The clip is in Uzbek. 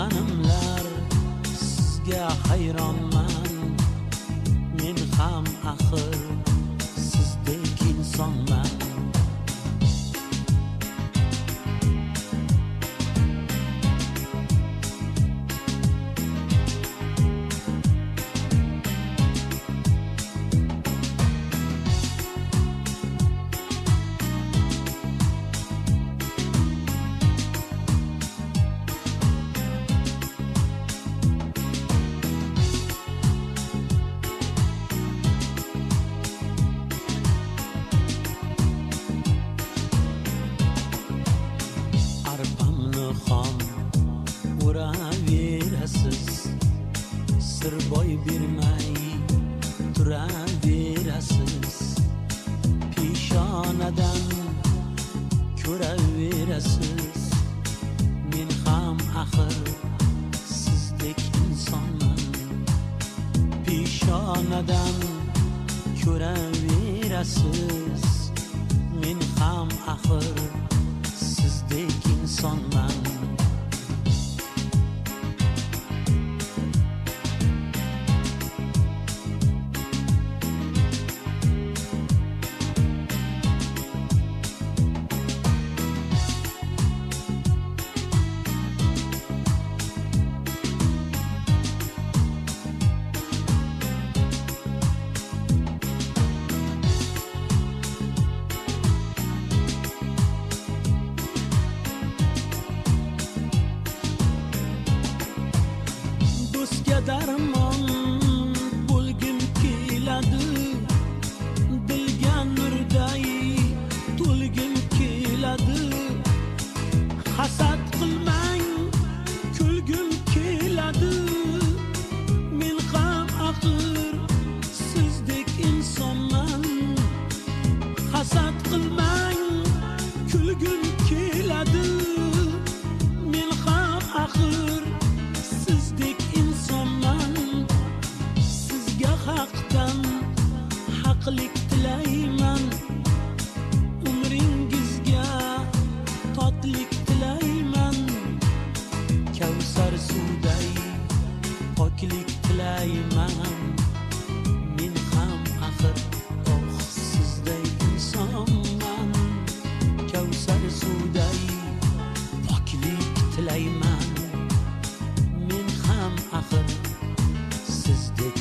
g'animlar sizga hayronman. Men ham axir sizdek insonman. Uraverasiz, sir boy bermay turaverasiz, peshonadan ko'raverasiz. Men ham axir sizdek insonman. Peshonadan ko'raverasiz. Men ham axir sizdek insonman. Do'stga darmon bo'lgim keladi, dilga nurday to'lgim keladi. Hasad qilmang, kulgim keladi. Men ham axir sizdek insonman. Hasad qilmang, kulgim keladi. Men ham axir sizdek insonman. Sizga haqdan haqlik tilayman. Umringizga totlik tilayman. Kavsar suvday poklik tilayman. Men ham axir sizday insonman. Kavsar suvday poklik tilayman. Men ham axir sizdek